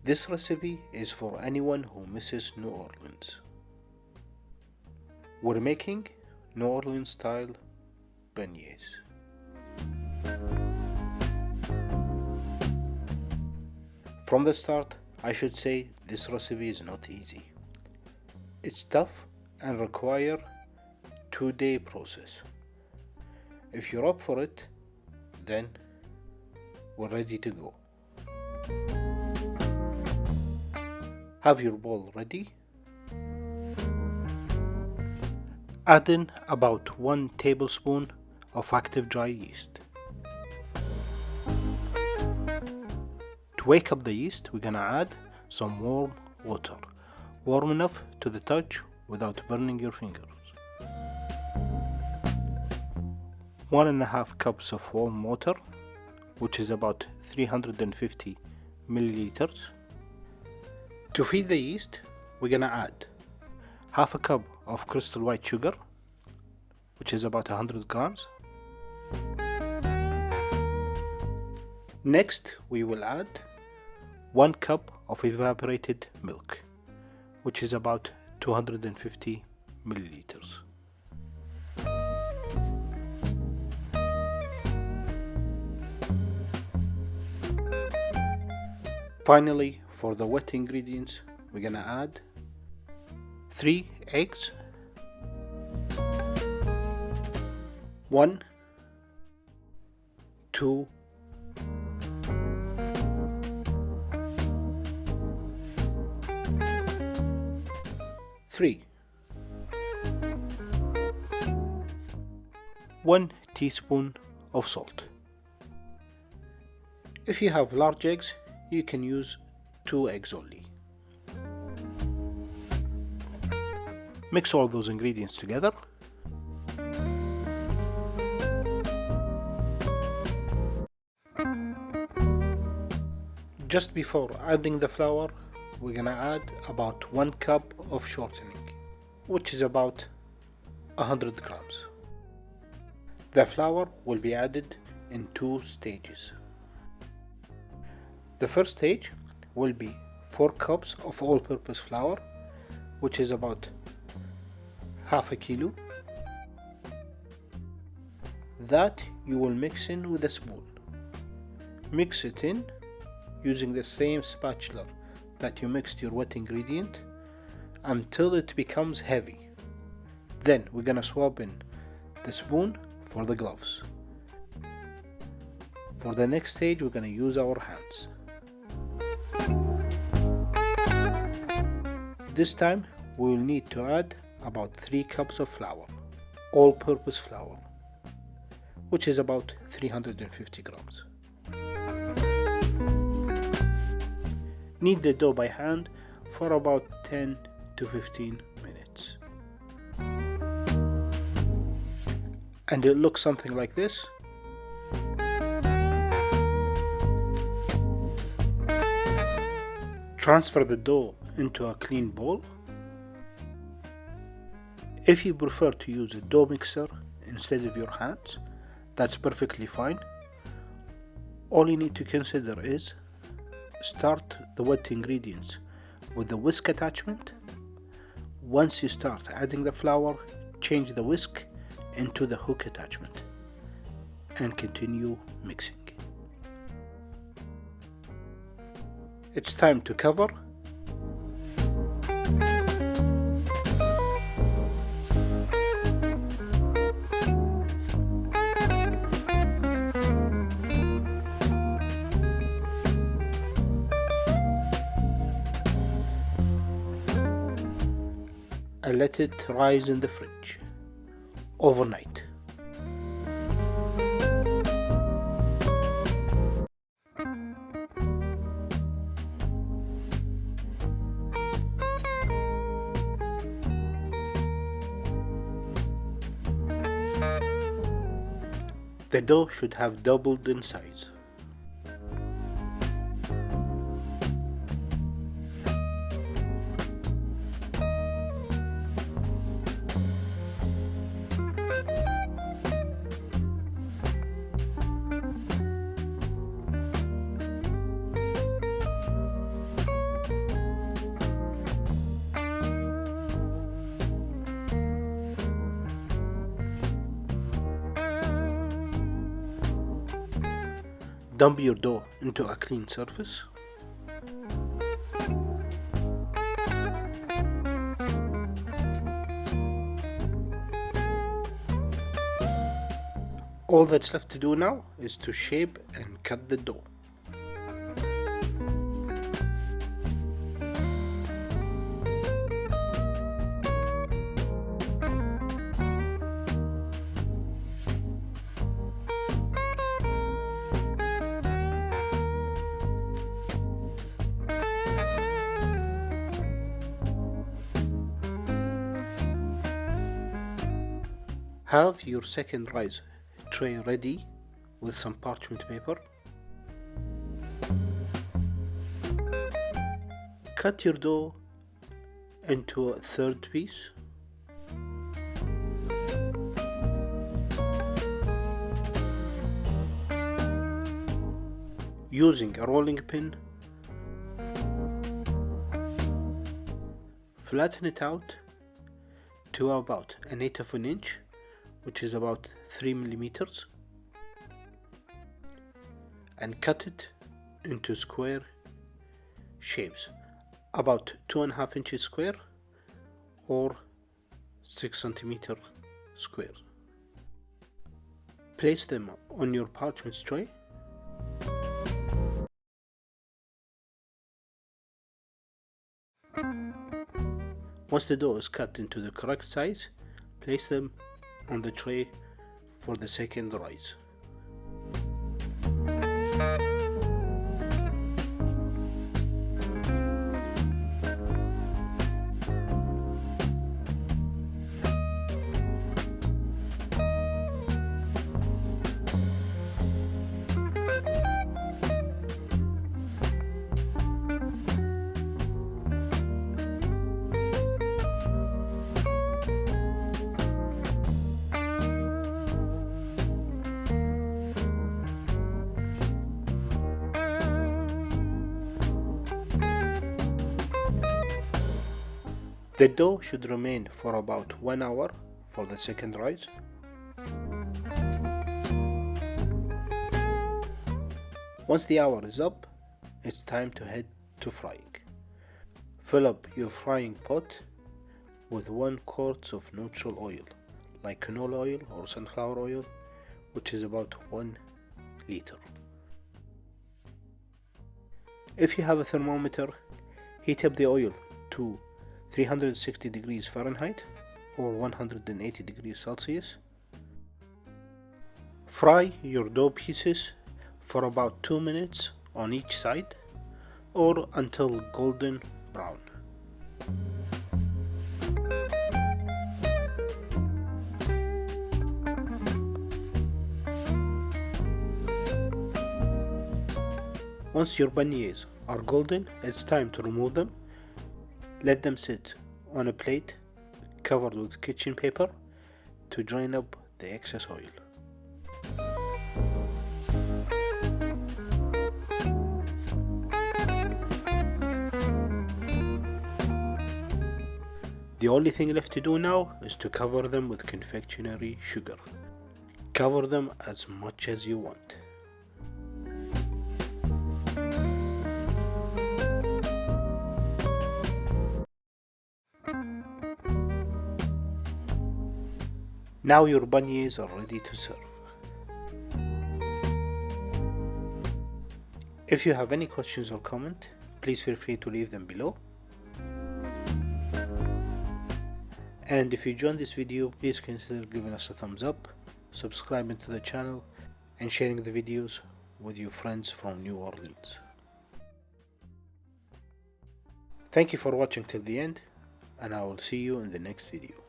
This recipe is for anyone who misses New Orleans. We're making New Orleans style beignets. From the start, I should say this recipe is not easy. It's tough and require 2-day process. If you're up for it, then we're ready to go. Have your bowl ready. Add in about 1 tablespoon of active dry yeast. To wake up the yeast, we're gonna add some warm water, warm enough to the touch without burning your fingers. 1.5 cups of warm water, which is about 350 milliliters. To feed the yeast, we're gonna add half a cup of crystal white sugar, which is about 100 grams. Next, we will add 1 cup of evaporated milk, which is about 250 milliliters. Finally, for the wet ingredients, we're gonna add 3 eggs, 1, 2, 3, 1 teaspoon of salt. If you have large eggs, you can use 2 eggs only. Mix all those ingredients together. Just before adding the flour, we're gonna add about 1 cup of shortening, which is about 100 grams. The flour will be added in 2 stages. The first stage will be 4 cups of all-purpose flour, which is about half a kilo. That you will mix in with a spoon. Mix it in using the same spatula that you mixed your wet ingredient until it becomes heavy. Then we're gonna swap in the spoon for the gloves. For the next stage, we're gonna use our hands. This time we will need to add about 3 cups of flour, all-purpose flour, which is about 350 grams. Knead the dough by hand for about 10 to 15 minutes. And it looks something like this. Transfer the dough into a clean bowl. If you prefer to use a dough mixer instead of your hands, that's perfectly fine. All you need to consider is start the wet ingredients with the whisk attachment. Once you start adding the flour, change the whisk into the hook attachment and continue mixing. It's time to cover. And let it rise in the fridge overnight. The dough should have doubled in size. Dump your dough into a clean surface. All that's left to do now is to shape and cut the dough. Have your second rice tray ready with some parchment paper. Cut your dough into a third piece. Using a rolling pin, flatten it out to about 1/8 of an inch, which is about 3 millimeters, and cut it into square shapes, about 2.5 inches square or 6 centimeter square. Place them on your parchment tray. Once the dough is cut into the correct size, place them on the tray for the second rice. The dough should remain for about 1 hour for the second rice. Once the hour is up, it's time to head to frying. Fill up your frying pot with 1 quart of neutral oil, like canola oil or sunflower oil, which is about 1 liter. If you have a thermometer, heat up the oil to 360 degrees Fahrenheit or 180 degrees Celsius. Fry your dough pieces for about 2 minutes on each side or until golden brown. Once your beignets are golden, it's time to remove them. Let them sit on a plate covered with kitchen paper to drain up the excess oil. The only thing left to do now is to cover them with confectionery sugar. Cover them as much as you want. Now your beignets are ready to serve. If you have any questions or comment, please feel free to leave them below. And if you enjoyed this video, please consider giving us a thumbs up, subscribing to the channel, and sharing the videos with your friends from New Orleans. Thank you for watching till the end, and I will see you in the next video.